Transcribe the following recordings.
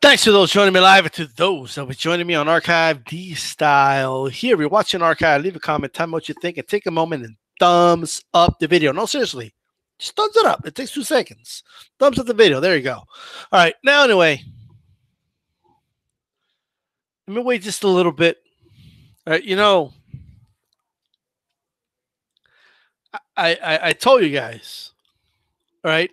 Thanks to those joining me live and to those that will be joining me on Archive D Style. Here, if you're watching Archive, leave a comment, tell me what you think, and take a moment and thumbs up the video. No, seriously, just thumbs it up. It takes 2 seconds. Thumbs up the video. There you go. All right, now anyway, let me wait just a little bit. All right, I told you guys. All right,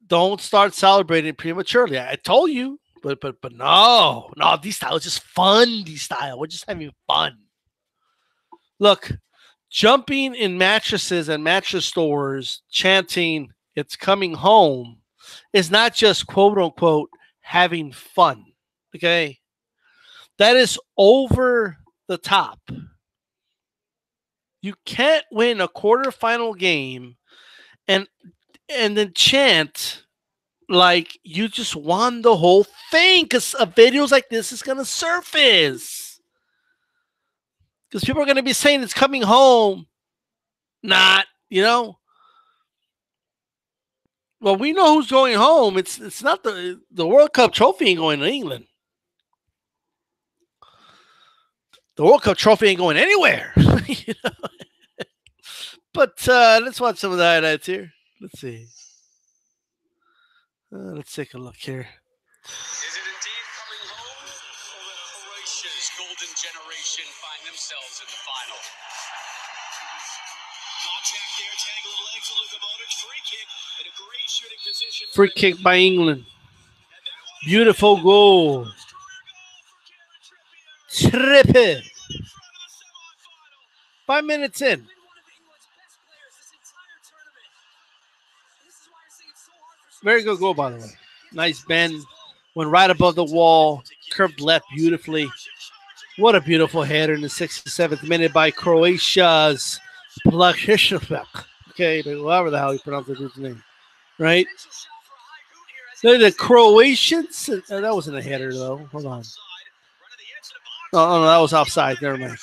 don't start celebrating prematurely. I told you. But no, D style is just fun. D style, we're just having fun. Look, jumping in mattresses and mattress stores, chanting "It's coming home" is not just quote unquote having fun. Okay, that is over the top. You can't win a quarterfinal game and then chant like you just won the whole thing, because videos like this is going to surface, because people are going to be saying it's coming home. Not, well, we know who's going home. It's not the World Cup trophy ain't going to England. The World Cup trophy ain't going anywhere. But let's watch some of the highlights here. Let's see. Let's take a look here. Is it indeed coming home, or will Croatia's golden generation find themselves in the final? Contact there, tangle of legs, Luka Modric, free kick, and a great shooting position. Free kick by England. Beautiful goal. Trippier. 5 minutes in. Very good goal, by the way. Nice bend. Went right above the wall. Curved left beautifully. What a beautiful header in the 67th minute by Croatia's Plakishevek. Okay, but however the hell you pronounce the dude's name. Right? The Croatians. That wasn't a header, though. Hold on. Oh, no, that was offside. Never mind.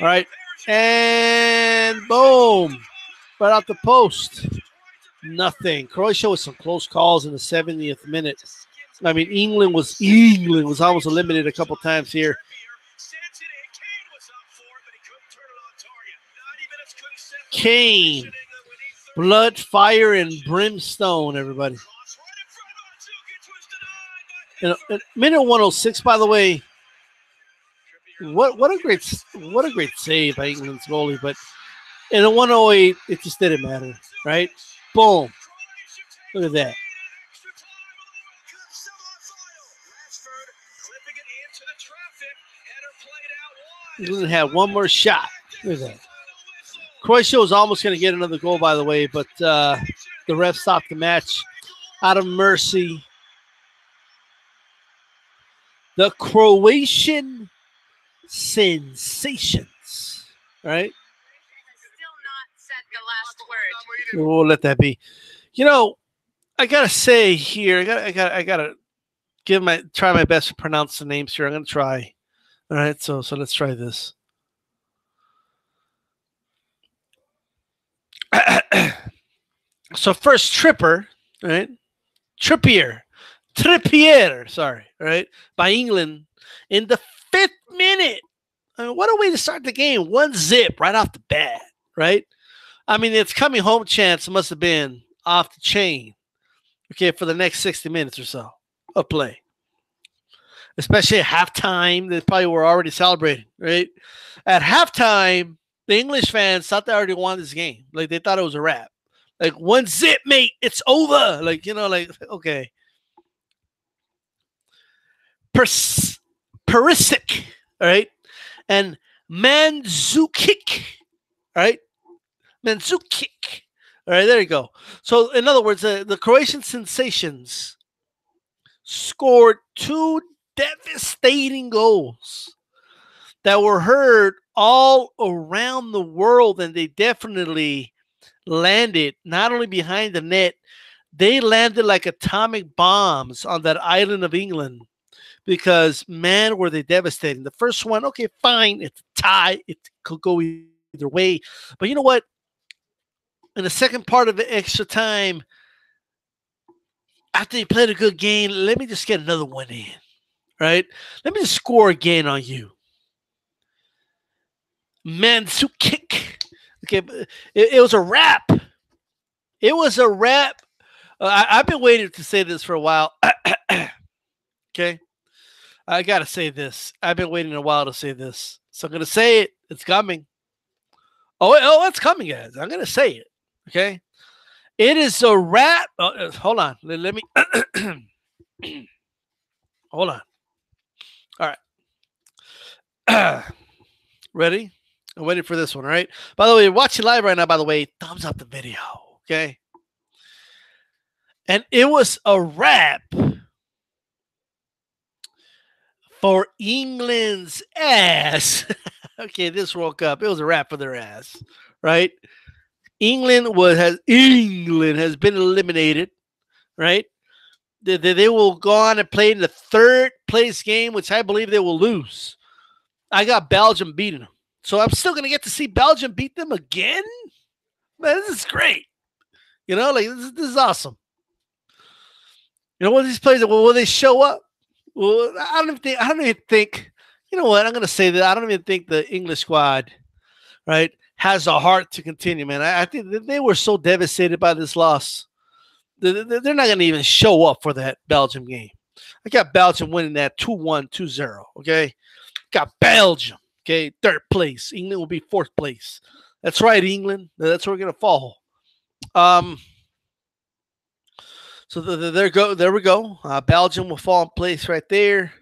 All right. And boom. Right out the post. Nothing. Croatia with some close calls in the 70th minute. I mean, England was almost eliminated a couple times here. Kane. Blood, fire, and brimstone, everybody. And minute 106, by the way. What a great save by England's goalie, but in a 108, it just didn't matter, right? Boom. Look at that. England had one more shot. Look at that. Croatia was almost going to get another goal, by the way, but the ref stopped the match out of mercy. The Croatian sensations, right? We'll let that be. I gotta say here, I gotta try my best to pronounce the names here. I'm gonna try. All right, so let's try this. So first, Trippier, right? Trippier, sorry, right? By England in the 5th minute. I mean, what a way to start the game. 1-0 right off the bat, right? I mean, it's coming home chance must have been off the chain, okay, for the next 60 minutes or so of play. Especially at halftime, they probably were already celebrating, right? At halftime, the English fans thought they already won this game. Like, they thought it was a wrap. Like, 1-0, mate, it's over. Like, okay. Perisic, all right? And Mandzukic, all right? Mandzukic. All right, there you go. So, in other words, the Croatian sensations scored 2 devastating goals that were heard all around the world, and they definitely landed not only behind the net, they landed like atomic bombs on that island of England, because, man, were they devastating. The first one, okay, fine, it's a tie. It could go either way. But you know what? In the second part of the extra time, after you played a good game, let me just get another one in, right? Let me just score again on you. Mandzukic. Okay, it was a wrap. It was a wrap. I've been waiting to say this for a while. Okay, I gotta say this. I've been waiting a while to say this, so I'm gonna say it. It's coming. Oh, it's coming, guys. I'm gonna say it. Okay, it is a wrap. Hold on. Let me. Hold on. All right. Ready? I'm waiting for this one. All right. By the way, you're watching live right now. By the way, thumbs up the video. Okay. And it was a wrap for England's ass. Okay, this World Cup, it was a wrap for their ass, right? England has been eliminated, right? They will go on and play in the third place game, which I believe they will lose. I got Belgium beating them, so I'm still gonna get to see Belgium beat them again. Man, this is great. You know, like this is awesome. You know what these players? Will they show up? Well, I don't even think. You know what? I'm gonna say that I don't even think the English squad, right, has the heart to continue. Man, I think that they were so devastated by this loss. They're not gonna even show up for that Belgium game. I got Belgium winning that 2-1, 2-0. Okay, got Belgium. Okay, third place. England will be fourth place. That's right, England. That's where we're gonna fall. So there we go. Belgium will fall in place right there.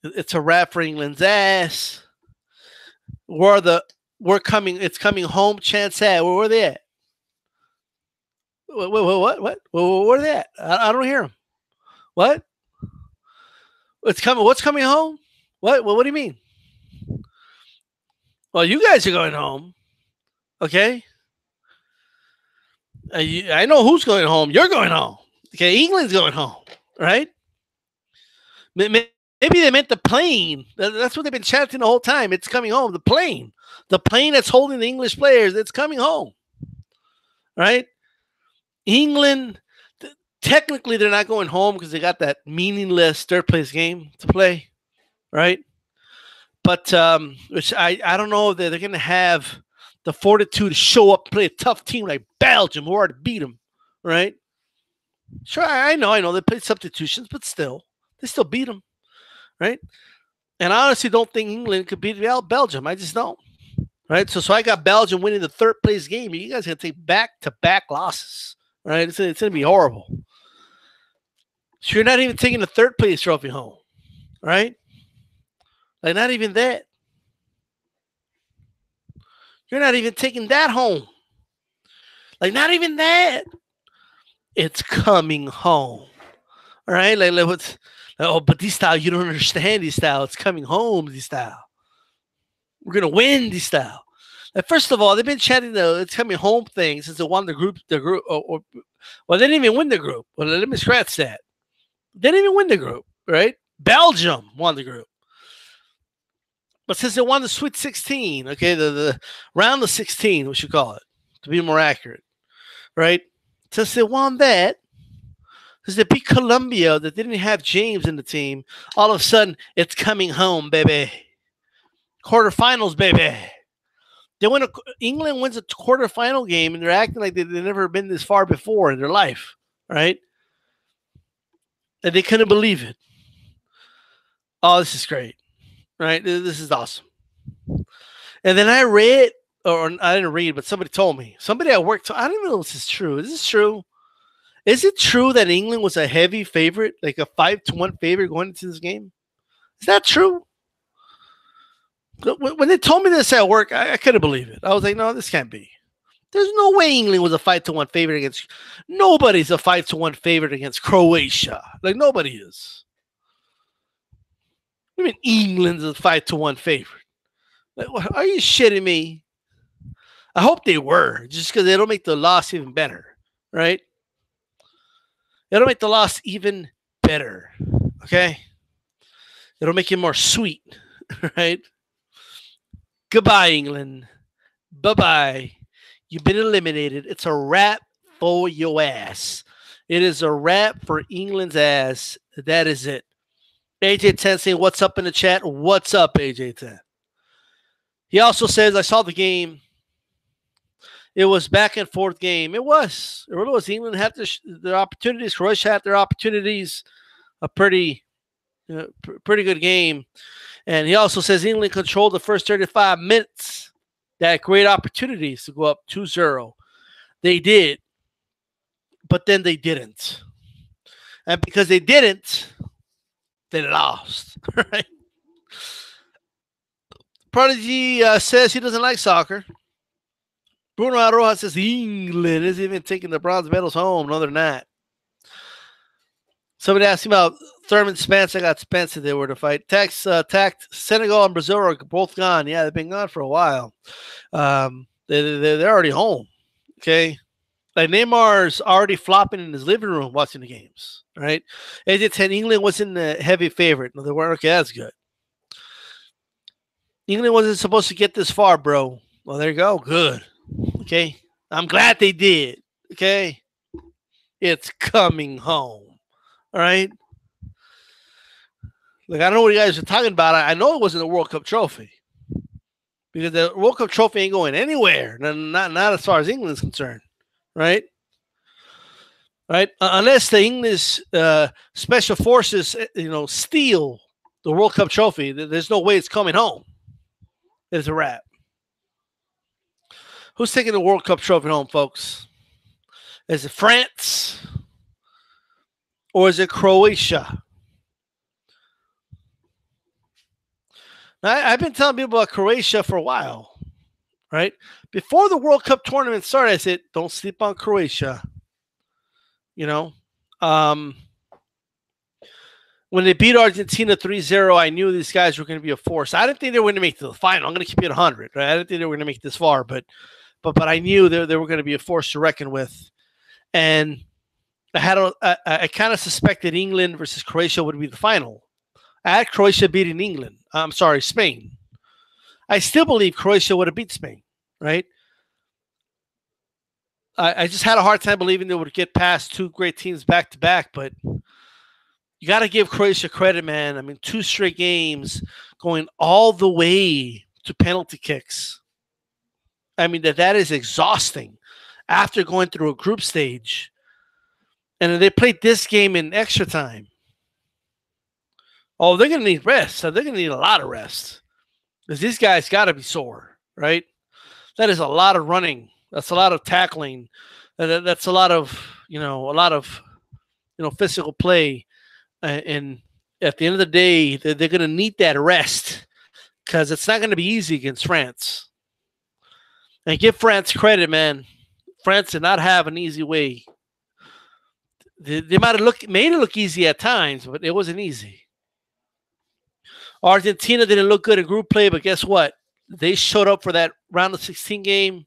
It's a wrap for England's ass. It's coming home chance at? Where are they at? What? Where are they at? I don't hear them. What? It's coming. What's coming home? What do you mean? Well, you guys are going home. Okay. I know who's going home. You're going home. Okay, England's going home, right? Maybe they meant the plane. That's what they've been chanting the whole time. It's coming home. The plane that's holding the English players. It's coming home, right? England, technically, they're not going home because they got that meaningless third place game to play, right? But which I don't know if they're going to have the fortitude to show up and play a tough team like Belgium, who already beat them, right? Sure, I know. They played substitutions, but still, they still beat them, right? And I honestly don't think England could beat Belgium. I just don't, right? So I got Belgium winning the third place game. You guys are going to take back-to-back losses, right? It's going to be horrible. So you're not even taking the third place trophy home, right? Like, not even that. You're not even taking that home. Like, not even that. It's coming home. All right? But this style, you don't understand this style. It's coming home, this style. We're going to win this style. Like, first of all, they've been chatting the it's coming home thing since they won the group. Well, they didn't even win the group. Well, let me scratch that. They didn't even win the group, right? Belgium won the group. But since they won the Sweet 16, okay, the round of 16, we should call it, to be more accurate, right? Since they won that, since they beat Colombia that didn't have James in the team, all of a sudden, it's coming home, baby. Quarterfinals, baby. England wins a quarterfinal game, and they're acting like they've never been this far before in their life, right? And they couldn't believe it. Oh, this is great. Right? This is awesome. And then I read, or I didn't read, but somebody told me. Somebody at work, I don't even know if this is true. Is this true? Is it true that England was a heavy favorite, like a 5-1 favorite going into this game? Is that true? When they told me this at work, I couldn't believe it. I was like, no, this can't be. There's no way England was a 5-1 favorite against. Nobody's a 5-1 favorite against Croatia. Like, nobody is. I mean, England's a 5-1 favorite. Like, are you shitting me? I hope they were, just because it'll make the loss even better, right? It'll make the loss even better, okay? It'll make it more sweet, right? Goodbye, England. Bye-bye. You've been eliminated. It's a wrap for your ass. It is a wrap for England's ass. That is it. AJ10 saying, what's up in the chat? What's up, AJ10? He also says, I saw the game. It was back and forth game. It was. It really was. England had their opportunities. Croatia had their opportunities. A pretty good game. And he also says England controlled the first 35 minutes. They had great opportunities to go up 2-0. They did. But then they didn't. And because they didn't, they lost. Right? Prodigy says he doesn't like soccer. Bruno Aroha says England isn't even taking the bronze medals home. No, they're not. Somebody asked him about Thurman Spence. I got Spence if they were to fight. Tact Senegal and Brazil are both gone. Yeah, they've been gone for a while. They're already home. Okay. Like Neymar's already flopping in his living room watching the games. Right. AJ10, England wasn't a heavy favorite. No, they weren't. Okay, that's good. England wasn't supposed to get this far, bro. Well, there you go. Good. Okay. I'm glad they did. Okay. It's coming home. All right. Look, I don't know what you guys are talking about. I know it wasn't a World Cup trophy because the World Cup trophy ain't going anywhere. Not as far as England's concerned. Right. Right. Unless the English special forces, steal the World Cup trophy, there's no way it's coming home. It's a wrap. Who's taking the World Cup trophy home, folks? Is it France or is it Croatia? Now, I've been telling people about Croatia for a while, right? Before the World Cup tournament started, I said, don't sleep on Croatia. When they beat Argentina 3-0, I knew these guys were going to be a force. I didn't think they were going to make it to the final. I'm going to keep it 100. Right? I didn't think they were going to make it this far, but I knew they were going to be a force to reckon with. And I kind of suspected England versus Croatia would be the final. I had Croatia beating England. I'm sorry, Spain. I still believe Croatia would have beat Spain, right? I just had a hard time believing they would get past two great teams back to back, but you got to give Croatia credit, man. I mean, 2 straight games going all the way to penalty kicks. I mean, that is exhausting after going through a group stage. And then they played this game in extra time. Oh, they're going to need rest. They're going to need a lot of rest because these guys got to be sore, right? That is a lot of running. That's a lot of tackling. That's a lot of, physical play. And at the end of the day, they're going to need that rest because it's not going to be easy against France. And give France credit, man. France did not have an easy way. They might have made it look easy at times, but it wasn't easy. Argentina didn't look good in group play, but guess what? They showed up for that round of 16 game.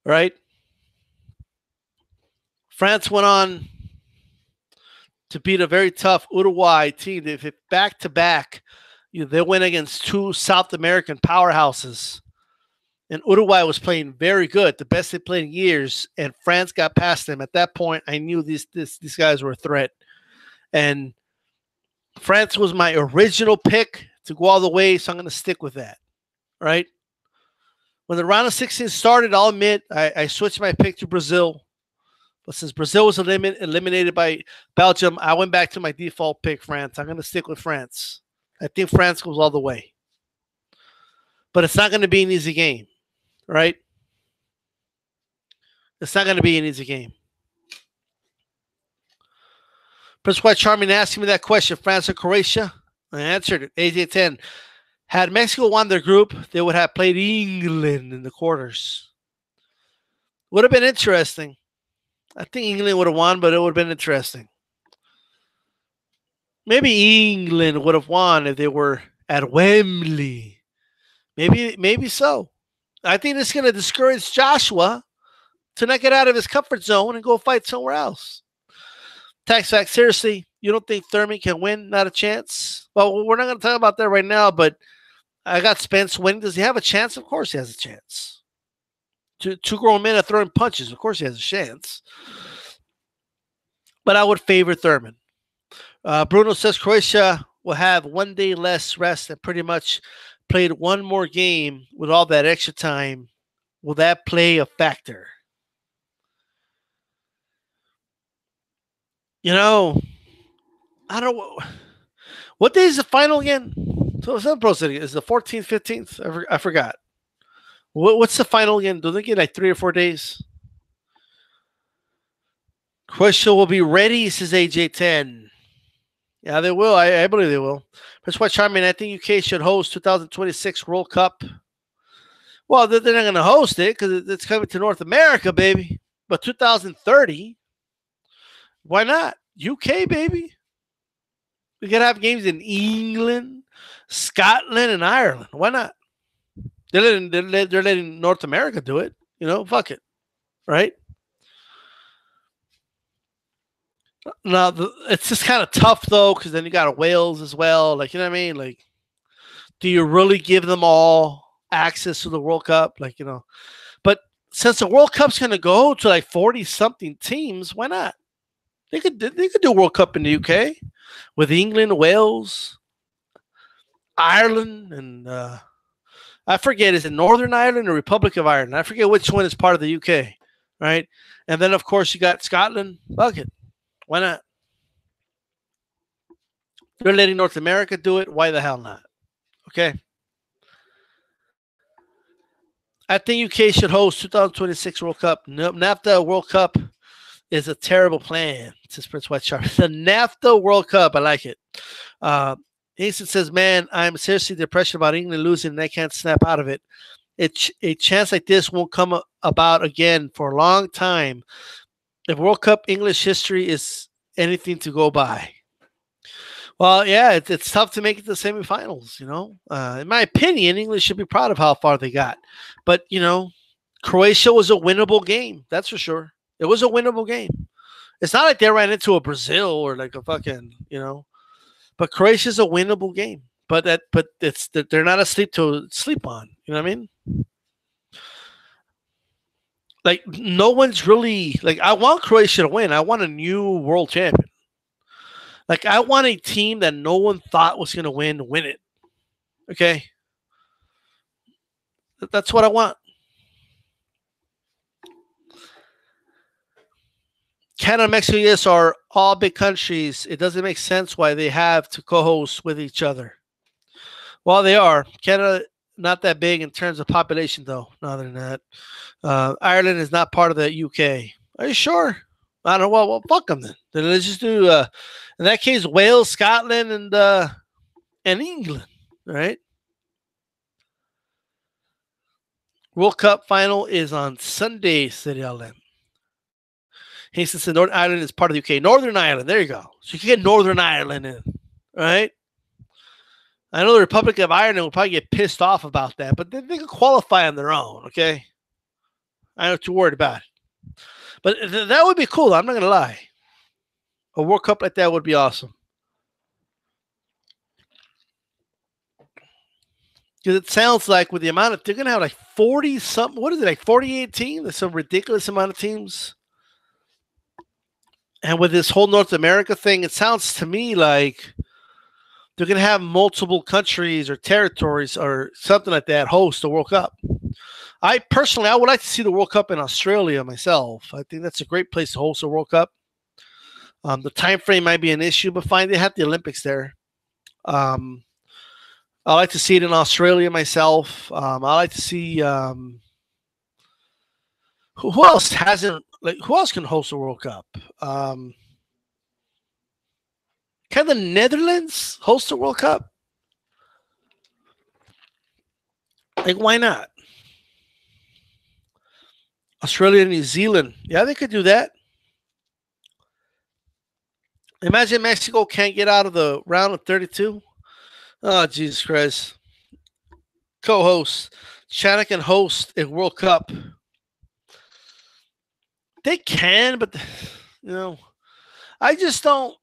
Right? France went on to beat a very tough Uruguay team. They hit back-to-back. They went against 2 South American powerhouses. And Uruguay was playing very good, the best they played in years, and France got past them. At that point, I knew these guys were a threat. And France was my original pick to go all the way, so I'm going to stick with that, right? When the round of 16 started, I'll admit, I switched my pick to Brazil. But since Brazil was eliminated by Belgium, I went back to my default pick, France. I'm going to stick with France. I think France goes all the way. But it's not going to be an easy game, right? It's not going to be an easy game. Prince White Charming asked me that question, France or Croatia? I answered it. AJ10. Had Mexico won their group, they would have played England in the quarters. Would have been interesting. I think England would have won, but it would have been interesting. Maybe England would have won if they were at Wembley. Maybe so. I think it's going to discourage Joshua to not get out of his comfort zone and go fight somewhere else. Tax fact, seriously, you don't think Thurman can win? Not a chance? Well, we're not going to talk about that right now, but I got Spence winning. Does he have a chance? Of course he has a chance. Two grown men are throwing punches. Of course, he has a chance. But I would favor Thurman. Bruno says Croatia will have 1 day less rest and pretty much played one more game with all that extra time. Will that play a factor? You know, I don't know. What day is the final again? So some pro city is the 14th, 15th. I forgot. What's the final again? Do they get like 3 or 4 days? Croatia will be ready, says AJ10. Yeah, they will. I believe they will. That's why, Charmin, I think UK should host 2026 World Cup. Well, they're not going to host it because it's coming to North America, baby. But 2030, why not? UK, baby. We could have games in England, Scotland, and Ireland. Why not? They're letting North America do it. You know, fuck it. Right? Now, it's just kind of tough, though, because then you got Wales as well. Like, you know what I mean? Like, do you really give them all access to the World Cup? Like, you know. But since the World Cup's going to go to like 40-something teams, why not? They could do a World Cup in the UK with England, Wales, Ireland, and I forget, is it Northern Ireland or Republic of Ireland? I forget which one is part of the UK, right? And then, of course, you got Scotland. Fuck it. Why not? They're letting North America do it. Why the hell not? Okay. I think UK should host 2026 World Cup. NAFTA World Cup is a terrible plan, says Prince White Sharp. The NAFTA World Cup, I like it. Easton says, man, I'm seriously depressed about England losing and I can't snap out of it. A chance like this won't come about again for a long time. If World Cup English history is anything to go by. Well, yeah, it's tough to make it to the semifinals, you know. In my opinion, England should be proud of how far they got. But, you know, Croatia was a winnable game. That's for sure. It was a winnable game. It's not like they ran into a Brazil or like a fucking, you know. But Croatia's a winnable game. But they're not asleep to sleep on. You know what I mean? Like, no one's really, like, I want Croatia to win. I want a new world champion. Like, I want a team that no one thought was going to win it. Okay? That's what I want. Canada and Mexico, yes, are all big countries. It doesn't make sense why they have to co-host with each other. Well, they are. Canada, not that big in terms of population, though. No, they're not. Ireland is not part of the UK. Are you sure? I don't know. Well, fuck them then. Then let's just do, in that case, Wales, Scotland, and England. All right? World Cup final is on Sunday, City Island. Hastings said Northern Ireland is part of the UK. Northern Ireland. There you go. So you can get Northern Ireland in. Right? I know the Republic of Ireland will probably get pissed off about that, but they can qualify on their own, okay? I don't too worried about it. But that would be cool. I'm not going to lie. A World Cup like that would be awesome. Because it sounds like with the amount of, they're going to have like 40-something, what is it, like 48 teams? There's some ridiculous amount of teams. And with this whole North America thing, it sounds to me like they're going to have multiple countries or territories or something like that host the World Cup. I would like to see the World Cup in Australia myself. I think that's a great place to host a World Cup. The time frame might be an issue, but fine, they have the Olympics there. I like to see it in Australia myself. I like to see who else hasn't. Like, who else can host a World Cup? Can the Netherlands host a World Cup? Like, why not? Australia and New Zealand. Yeah, they could do that. Imagine Mexico can't get out of the round of 32. Oh, Jesus Christ. Co-host. China can host a World Cup. They can, but, you know, I just don't.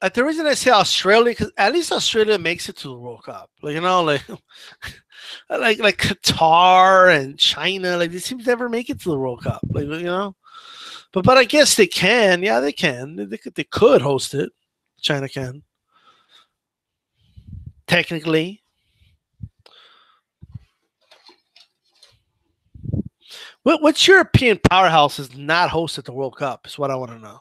like the reason I say Australia, because at least Australia makes it to the World Cup. Like, like Qatar and China, like they seem to never make it to the World Cup. Like. But I guess they can. Yeah, they can. They could host it. China can. Technically. Which European powerhouse has not hosted the World Cup is what I want to know.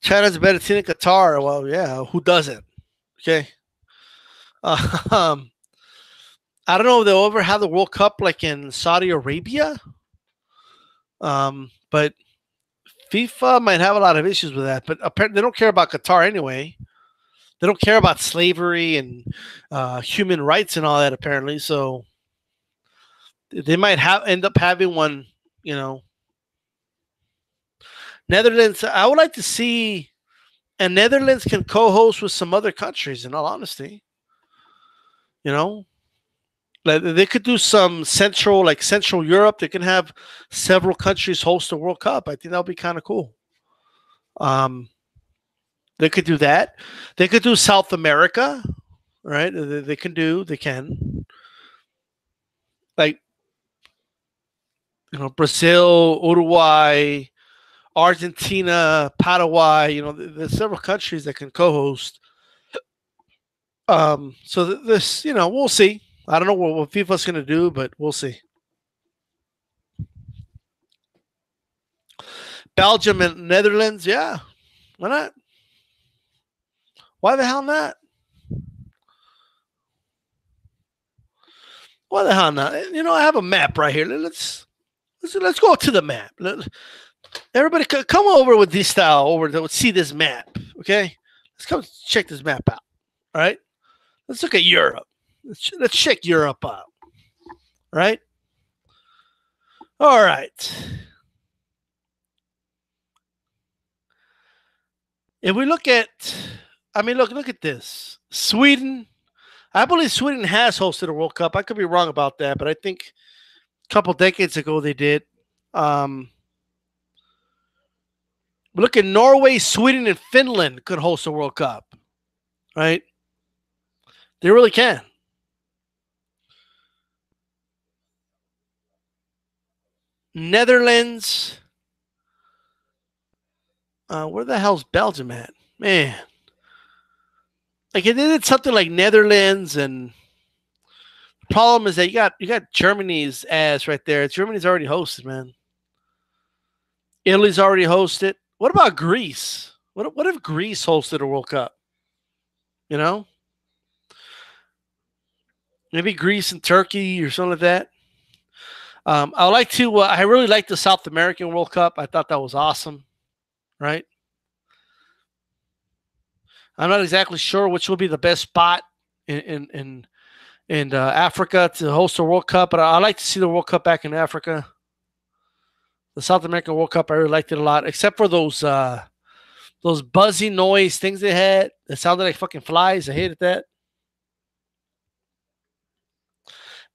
China's a better team than Qatar. Well, yeah, who doesn't? Okay. Um, I don't know if they'll ever have the World Cup like in Saudi Arabia. But FIFA might have a lot of issues with that. But apparently, they don't care about Qatar anyway. They don't care about slavery and human rights and all that. Apparently, so they might end up having one. Netherlands. I would like to see, and Netherlands can co-host with some other countries. In all honesty, like they could do some Central Europe. They can have several countries host the World Cup. I think that would be kind of cool. They could do that. They could do South America, right? They can. Like, Brazil, Uruguay, Argentina, Paraguay. There's several countries that can co-host. So this, we'll see. I don't know what FIFA's going to do, but we'll see. Belgium and Netherlands, yeah. Why not? Why the hell not? Why the hell not? I have a map right here. Let's go to the map. Everybody, come over with this style over to see this map. Okay, let's come check this map out. All right, let's look at Europe. Let's check Europe out. Right. All right. If we look at, look at this. Sweden. I believe Sweden has hosted a World Cup. I could be wrong about that, but I think a couple decades ago they did. Look at Norway, Sweden, and Finland could host a World Cup. Right? They really can. Netherlands. Where the hell's Belgium at? Man. Like, they did something like Netherlands, and the problem is that you got Germany's ass right there. Germany's already hosted, man. Italy's already hosted. What about Greece? What if Greece hosted a World Cup? Maybe Greece and Turkey or something like that. I would like to. I really like the South American World Cup. I thought that was awesome. Right. I'm not exactly sure which will be the best spot in Africa to host a World Cup, but I like to see the World Cup back in Africa. The South American World Cup, I really liked it a lot, except for those buzzy noise things they had. It sounded like fucking flies. I hated that.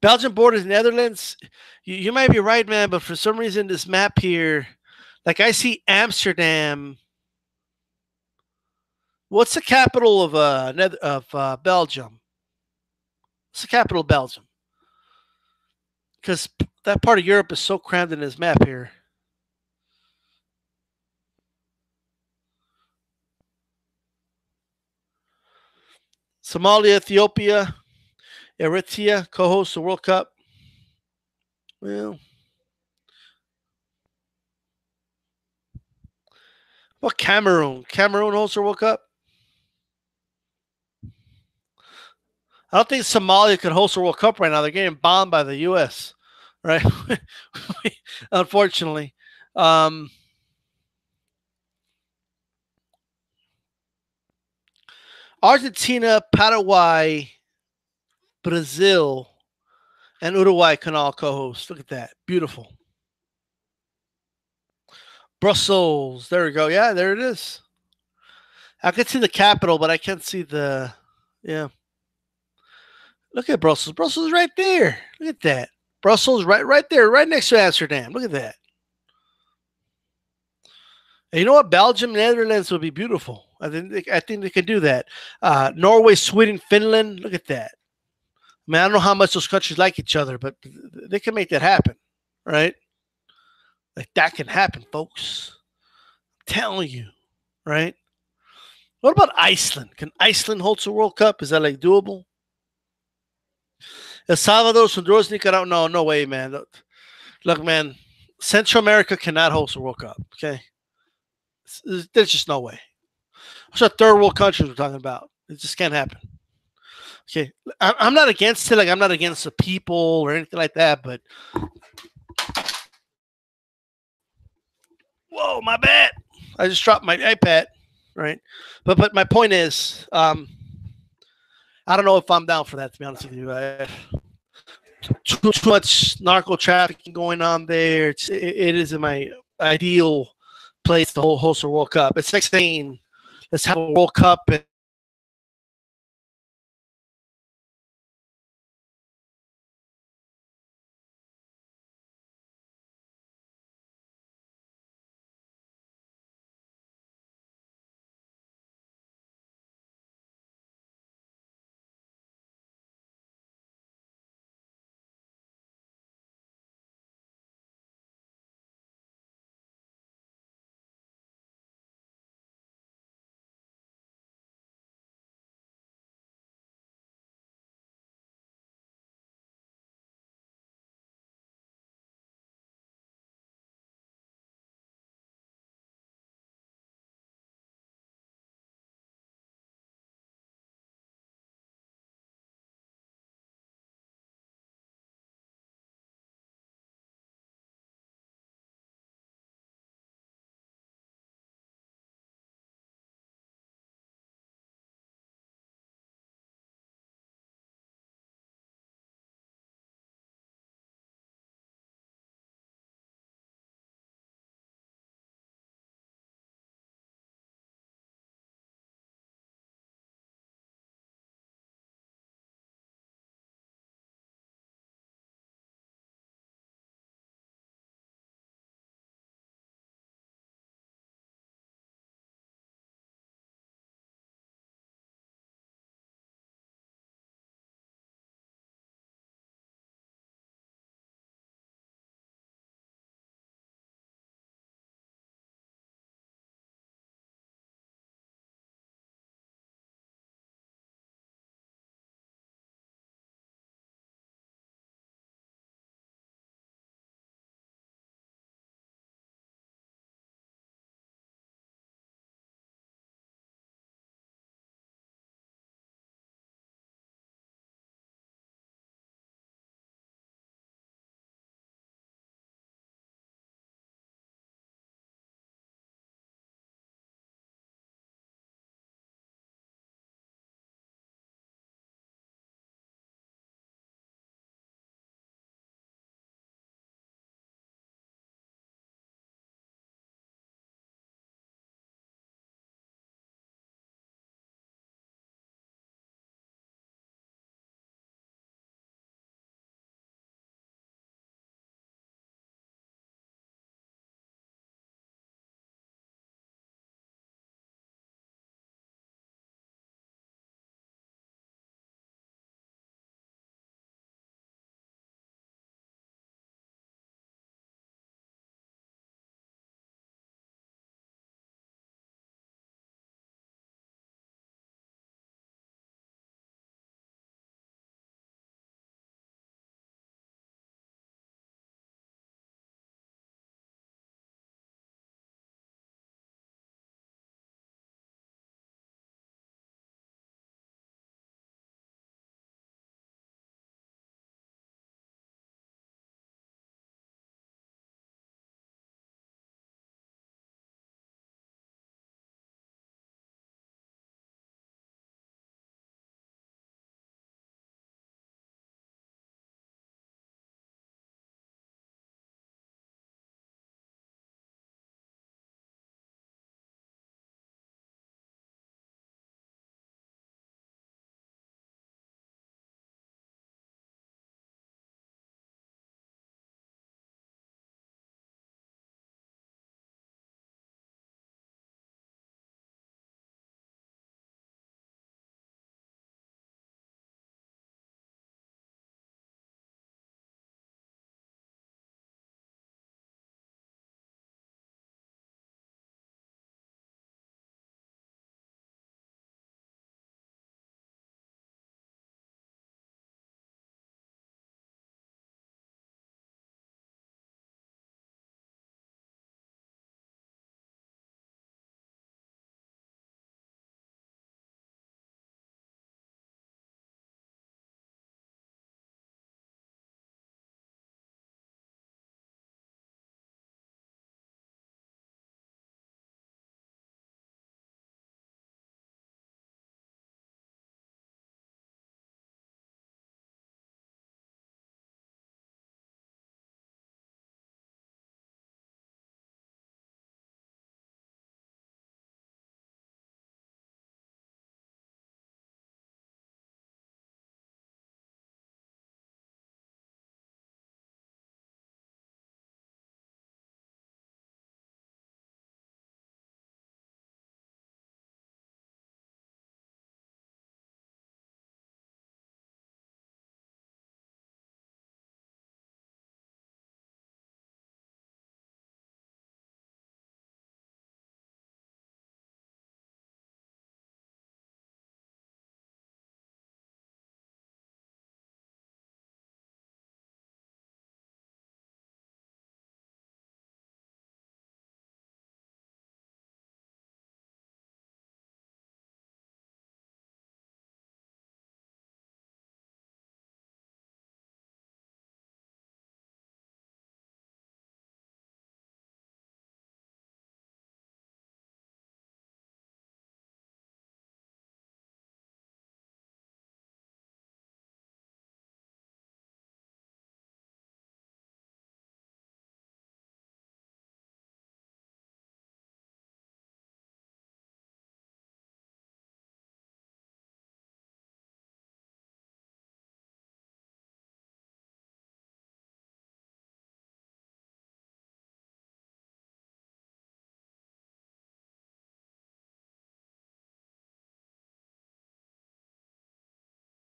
Belgium borders Netherlands. You might be right, man, but for some reason this map here, like I see Amsterdam. What's the capital of Belgium? What's the capital of Belgium? Because that part of Europe is so crammed in this map here. Somalia, Ethiopia, Eritrea co-hosts the World Cup. Well, what Cameroon? Cameroon hosts the World Cup. I don't think Somalia could host a World Cup right now. They're getting bombed by the U.S. Right? Unfortunately. Argentina, Paraguay, Brazil, and Uruguay can all co-host. Look at that. Beautiful. Brussels. There we go. Yeah, there it is. I can see the capital, but I can't see the... Yeah. Look at Brussels. Brussels is right there. Look at that. Brussels right there, right next to Amsterdam. Look at that. And you know what? Belgium, Netherlands would be beautiful. I think they can do that. Norway, Sweden, Finland. Look at that. I mean, I don't know how much those countries like each other, but they can make that happen, right? Like that can happen, folks. I'm telling you, right? What about Iceland? Can Iceland host a World Cup? Is that like doable? El Salvador, Honduras, Nicaragua. No, no way, man. Look, man. Central America cannot host a World Cup. Okay, there's just no way. It's a third world countries we're talking about. It just can't happen. Okay, I'm not against it. Like I'm not against the people or anything like that. But whoa, my bad. I just dropped my iPad. Right, but my point is, I don't know if I'm down for that. To be honest with you, too much narco trafficking going on there. It isn't my ideal place to host a World Cup. It's like saying let's have a World Cup